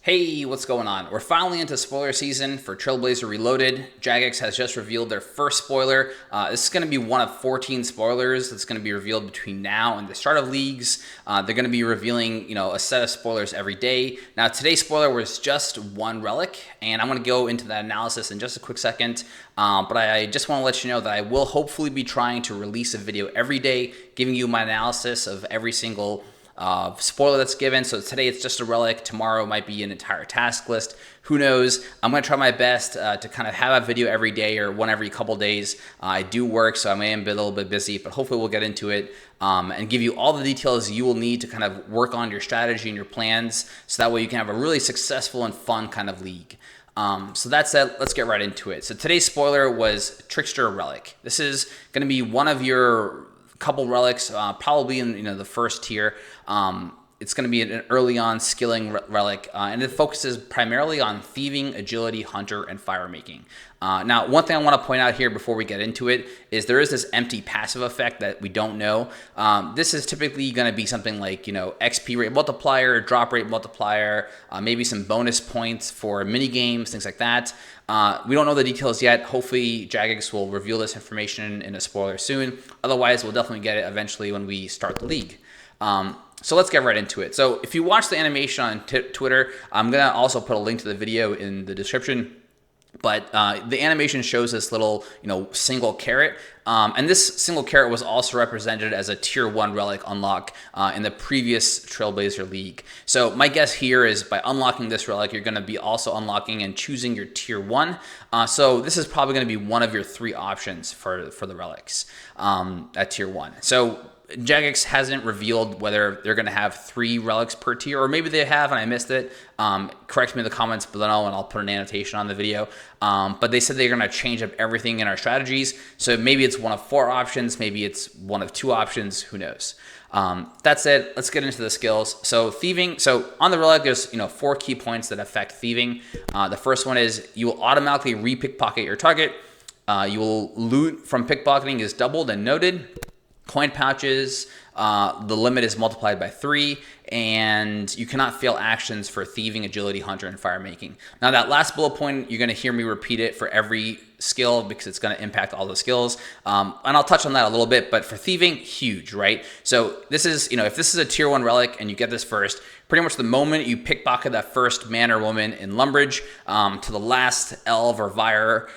Hey, what's going on? We're finally into spoiler season for Trailblazer Reloaded. Jagex has just revealed their first spoiler. This is going to be one of 14 spoilers that's going to be revealed between now and the start of leagues. They're going to be revealing, a set of spoilers every day. Now, today's spoiler was just one relic, and I'm going to go into that analysis in just a quick second. But I just want to let you know that I will hopefully be trying to release a video every day, giving you my analysis of every single spoiler that's given. So today it's just a relic. Tomorrow might be an entire task list. Who knows? I'm going to try my best to kind of have a video every day or one every couple days. I do work, so I may be a little bit busy, but hopefully we'll get into it and give you all the details you will need to kind of work on your strategy and your plans, so that way you can have a really successful and fun kind of league. So that said, let's get right into it. So today's spoiler was Trickster Relic. This is going to be one of your couple relics, probably in the first tier. It's going to be an early on skilling relic, and it focuses primarily on thieving, agility, hunter, and firemaking. Now, one thing I want to point out here before we get into it is there is this empty passive effect that we don't know. This is typically going to be something like XP rate multiplier, drop rate multiplier, maybe some bonus points for mini games, things like that. We don't know the details yet. Hopefully, Jagex will reveal this information in a spoiler soon. Otherwise, we'll definitely get it eventually when we start the league. So let's get right into it. So if you watch the animation on Twitter, I'm going to also put a link to the video in the description. But the animation shows this little, single carrot. And this single carrot was also represented as a tier 1 relic unlock in the previous Trailblazer League. So my guess here is by unlocking this relic, you're going to be also unlocking and choosing your tier 1. So this is probably going to be one of your 3 options for the relics at tier 1. So Jagex hasn't revealed whether they're going to have 3 relics per tier, or maybe they have and I missed it. Correct me in the comments below and I'll put an annotation on the video. But they said they're going to change up everything in our strategies. So maybe it's one of 4 options, maybe it's one of 2 options, who knows. That said, let's get into the skills. So thieving, so on the relic, there's 4 key points that affect thieving. The first one is you will automatically re-pickpocket your target. You will loot from pickpocketing is doubled and noted. Coin pouches, the limit is multiplied by 3, and you cannot fail actions for thieving, agility, hunter, and firemaking. Now that last bullet point, you're going to hear me repeat it for every skill because it's going to impact all the skills. And I'll touch on that a little bit, but for thieving, huge, right? So this is, if this is a tier 1 relic and you get this first, pretty much the moment you pickpocket that first man or woman in Lumbridge to the last elf or Vire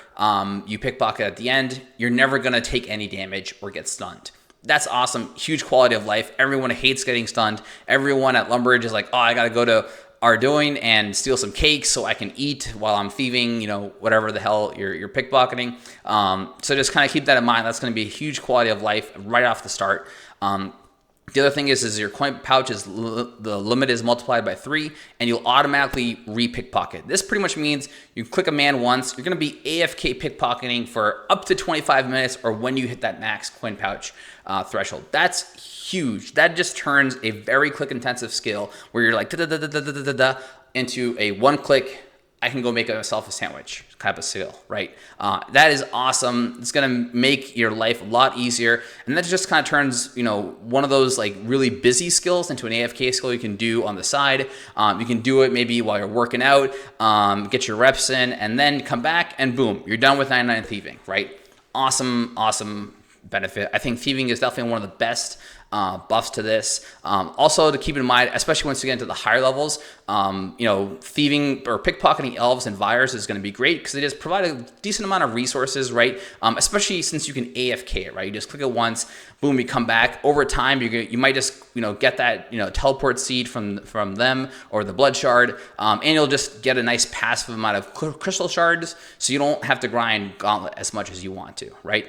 you pickpocket at the end, you're never going to take any damage or get stunned. That's awesome. Huge quality of life. Everyone hates getting stunned. Everyone at Lumbridge is like, oh, I got to go to Ardoin and steal some cakes so I can eat while I'm thieving, whatever the hell you're pickpocketing. So just kind of keep that in mind. That's going to be a huge quality of life right off the start. The other thing is your coin pouch is the limit is multiplied by 3, and you'll automatically re-pickpocket. This pretty much means you click a man once, you're going to be AFK pickpocketing for up to 25 minutes or when you hit that max coin pouch threshold. That's huge. That just turns a very click-intensive skill where you're like da-da-da-da-da-da-da into a one-click, I can go make myself a sandwich type of skill, right? That is awesome. It's going to make your life a lot easier. And that just kind of turns, one of those like really busy skills into an AFK skill you can do on the side. You can do it maybe while you're working out, get your reps in, and then come back and boom, you're done with 99 thieving, right? Awesome benefit. I think thieving is definitely one of the best buffs to this. Also to keep in mind, especially once you get into the higher levels, thieving or pickpocketing elves and Vires is going to be great because they just provide a decent amount of resources, right? Especially since you can AFK it, right? You just click it once, boom, you come back. Over time, you might just get that teleport seed from them or the blood shard, and you'll just get a nice passive amount of crystal shards, so you don't have to grind Gauntlet as much as you want to, right?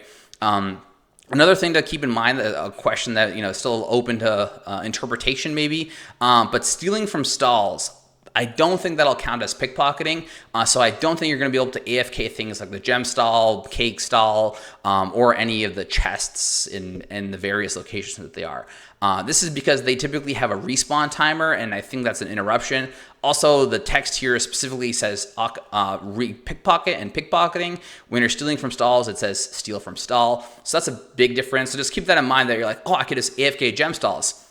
Another thing to keep in mind, a question that is still open to interpretation maybe, but stealing from stalls, I don't think that'll count as pickpocketing. So I don't think you're going to be able to AFK things like the gem stall, cake stall, or any of the chests in the various locations that they are. This is because they typically have a respawn timer, and I think that's an interruption. Also, the text here specifically says pickpocket and pickpocketing. When you're stealing from stalls, it says steal from stall. So that's a big difference. So just keep that in mind that you're like, oh, I could just AFK gem stalls.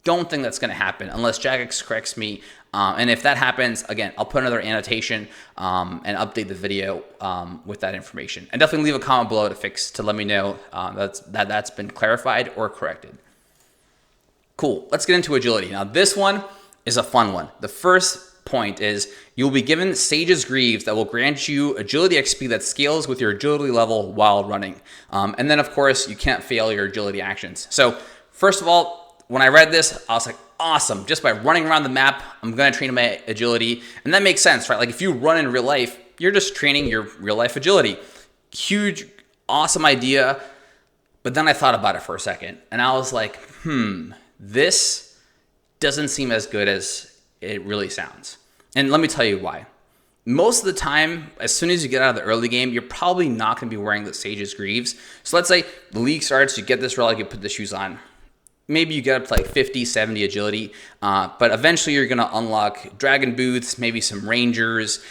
don't think that's going to happen unless Jagex corrects me. And if that happens, again, I'll put another annotation and update the video with that information. And definitely leave a comment below to let me know that's been clarified or corrected. Cool. Let's get into agility. Now, this one is a fun one. The first point is you'll be given Sage's Greaves that will grant you agility XP that scales with your agility level while running. And then, of course, you can't fail your agility actions. So, first of all, when I read this, I was like, awesome. Just by running around the map, I'm going to train my agility. And that makes sense, right? Like if you run in real life, you're just training your real life agility. Huge, awesome idea. But then I thought about it for a second and I was like, this doesn't seem as good as it really sounds. And let me tell you why. Most of the time, as soon as you get out of the early game, you're probably not going to be wearing the Sage's Greaves. So let's say the league starts, you get this relic, you put the shoes on. Maybe you get up to like 50, 70 agility, but eventually you're going to unlock dragon boots, maybe some rangers,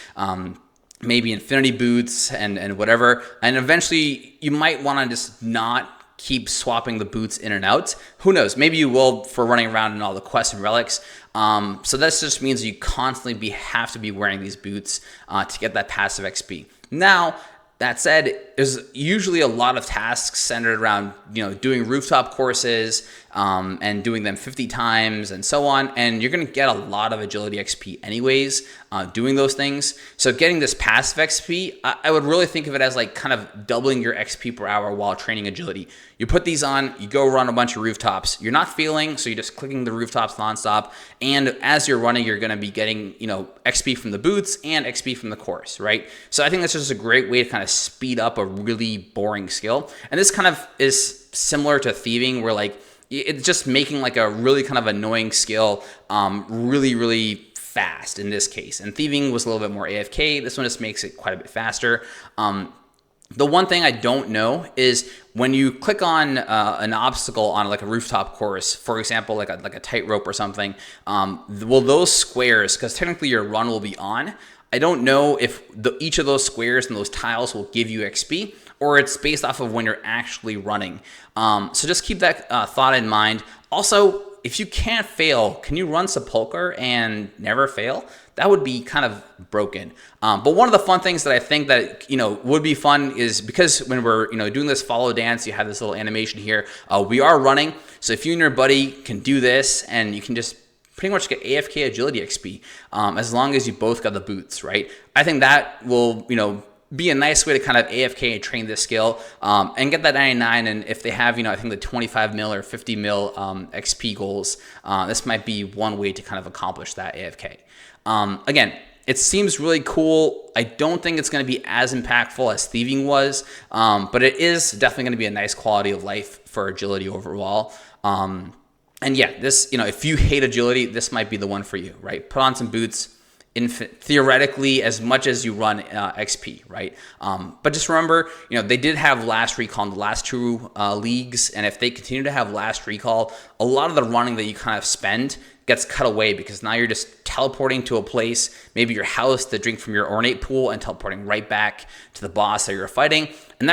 maybe infinity boots and whatever. And eventually you might want to just not keep swapping the boots in and out. Who knows? Maybe you will for running around in all the quests and relics. So that just means you constantly have to be wearing these boots to get that passive XP. Now, that said, there's usually a lot of tasks centered around, doing rooftop courses and doing them 50 times and so on. And you're going to get a lot of agility XP anyways doing those things. So getting this passive XP, I would really think of it as like kind of doubling your XP per hour while training agility. You put these on, you go run a bunch of rooftops. You're not failing, so you're just clicking the rooftops nonstop. And as you're running, you're going to be getting, XP from the boots and XP from the course, right? So I think that's just a great way to kind of speed up a really boring skill. And this kind of is similar to thieving, where like it's just making like a really kind of annoying skill really, really fast in this case. And thieving was a little bit more AFK. This one just makes it quite a bit faster. The one thing I don't know is when you click on an obstacle on like a rooftop course, for example, like a tightrope or something, will those squares, because technically your run will be on, I don't know if each of those squares and those tiles will give you XP, or it's based off of when you're actually running. So just keep that thought in mind. Also, if you can't fail, can you run Sepulcher and never fail? That would be kind of broken. But one of the fun things that I think that would be fun is because when we're doing this follow dance, you have this little animation here. We are running, so if you and your buddy can do this, and you can just pretty much get AFK agility XP as long as you both got the boots, right? I think that will be a nice way to kind of AFK and train this skill and get that 99. And if they have, I think the 25 mil or 50 mil XP goals, this might be one way to kind of accomplish that AFK. Again, it seems really cool. I don't think it's going to be as impactful as thieving was, but it is definitely going to be a nice quality of life for agility overall. And yeah, this, if you hate agility, this might be the one for you, right? Put on some boots. Theoretically, as much as you run XP, right? But just remember, they did have last recall in the last two leagues, and if they continue to have last recall, a lot of the running that you kind of spend gets cut away because now you're just teleporting to a place, maybe your house, to drink from your ornate pool, and teleporting right back to the boss that you're fighting. And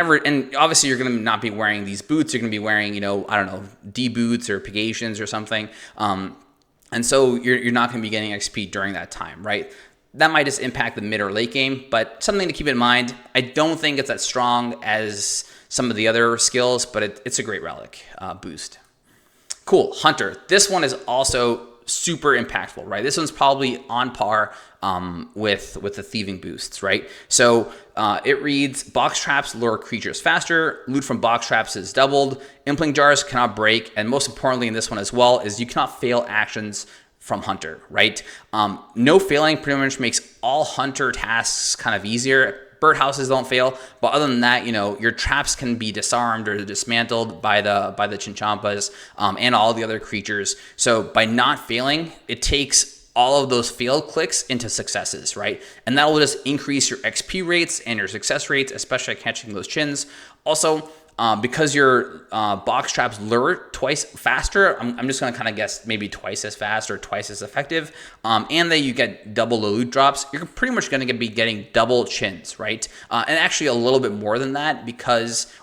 obviously you're going to not be wearing these boots. You're going to be wearing, I don't know, D boots or Pegations or something. And so you're not going to be getting XP during that time, right? That might just impact the mid or late game, but something to keep in mind. I don't think it's as strong as some of the other skills, but it's a great relic boost. Cool, Hunter. This one is also super impactful, right? This one's probably on par with the thieving boosts, right? So it reads, box traps lure creatures faster, loot from box traps is doubled, impling jars cannot break, and most importantly in this one as well is you cannot fail actions from Hunter, right? No failing pretty much makes all Hunter tasks kind of easier. Birdhouses don't fail, but other than that, your traps can be disarmed or dismantled by the Chinchampas and all the other creatures. So by not failing, it takes all of those failed clicks into successes, right? And that will just increase your XP rates and your success rates, especially catching those chins. Also, because your box traps lure twice faster, I'm just going to kind of guess maybe twice as fast or twice as effective, and that you get double the loot drops, you're pretty much going to be getting double chins, right? And actually a little bit more than that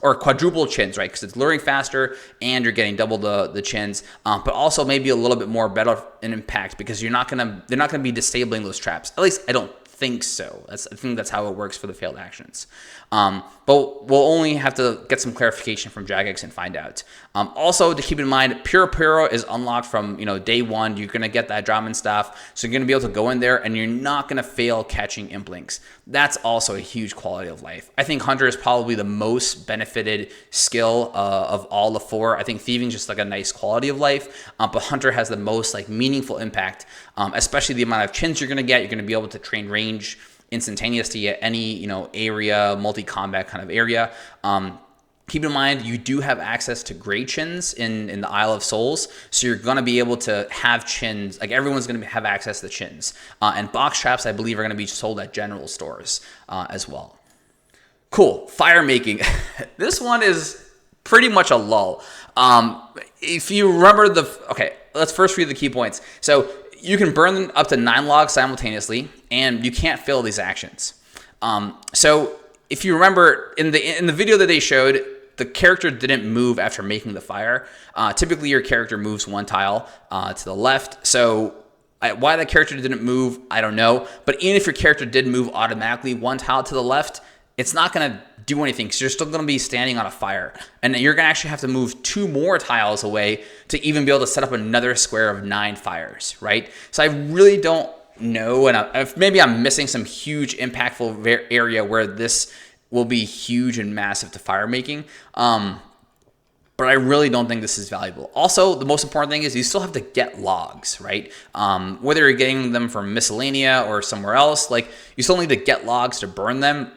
or quadruple chins, right? Because it's luring faster and you're getting double the chins, but also maybe a little bit more better in impact because they're not going to be disabling those traps. At least I don't think so. I think that's how it works for the failed actions. But we'll only have to get some clarification from Jagex and find out. Also, to keep in mind, Puro is unlocked from day one. You're going to get that Draman staff, so you're going to be able to go in there and you're not going to fail catching Implinks. That's also a huge quality of life. I think Hunter is probably the most benefited skill of all the four. I think Thieving is just like a nice quality of life, but Hunter has the most like meaningful impact, especially the amount of chins you're going to get. You're going to be able to train range instantaneously at any area, multi-combat kind of area. Keep in mind, you do have access to gray chins in the Isle of Souls, so you're going to be able to have chins. Like everyone's going to have access to chins. And box traps, I believe, are going to be sold at general stores as well. Cool. Firemaking. This one is pretty much a lull. If you remember okay, let's first read the key points. So you can burn up to 9 logs simultaneously, and you can't fail these actions. So if you remember in the video that they showed, the character didn't move after making the fire. Typically, your character moves 1 tile to the left. So why that character didn't move, I don't know. But even if your character did move automatically 1 tile to the left, it's not going to do anything because you're still going to be standing on a fire. And you're going to actually have to move 2 more tiles away to even be able to set up another square of 9 fires, right? So I really don't know, and maybe I'm missing some huge impactful area where this will be huge and massive to Firemaking. But I really don't think this is valuable. Also, the most important thing is you still have to get logs, right? Whether you're getting them from Miscellanea or somewhere else, like you still need to get logs to burn them.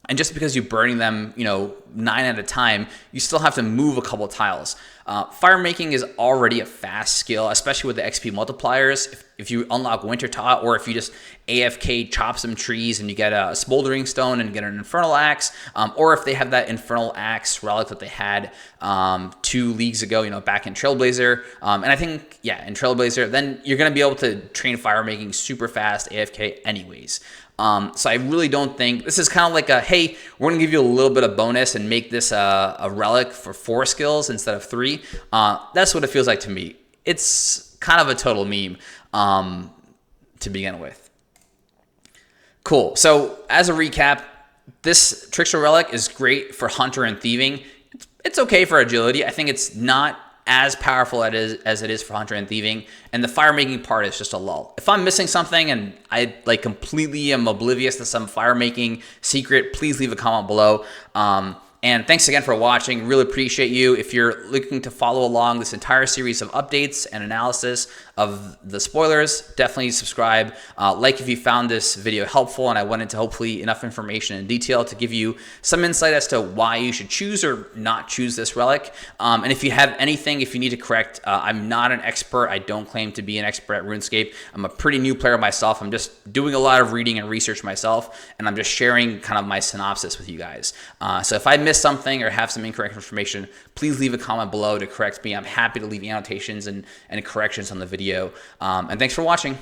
And just because you're burning them, 9 at a time, you still have to move a couple tiles. Firemaking is already a fast skill, especially with the XP multipliers. If you unlock Winter Tot, or if you just AFK chop some trees and you get a Smoldering Stone and get an Infernal Axe, or if they have that Infernal Axe relic that they had 2 leagues ago, back in Trailblazer. And I think, in Trailblazer, then you're going to be able to train Firemaking super fast AFK anyways. So I really don't think this is kind of like hey, we're going to give you a little bit of bonus and make this a relic for 4 skills instead of 3. That's what it feels like to me. It's kind of a total meme to begin with. Cool. So as a recap, this Trickster relic is great for Hunter and Thieving. It's okay for agility. I think it's not as powerful as it is for Hunter and Thieving, and the Firemaking part is just a lull. If I'm missing something and I completely am oblivious to some Firemaking secret, please leave a comment below. And thanks again for watching. Really appreciate you. If you're looking to follow along this entire series of updates and analysis of the spoilers, definitely subscribe. Like if you found this video helpful and I went into hopefully enough information and detail to give you some insight as to why you should choose or not choose this relic. And if you have anything, if you need to correct, I'm not an expert. I don't claim to be an expert at RuneScape. I'm a pretty new player myself. I'm just doing a lot of reading and research myself, and I'm just sharing kind of my synopsis with you guys. So if I missed something or have some incorrect information, please leave a comment below to correct me. I'm happy to leave annotations and corrections on the video. And thanks for watching.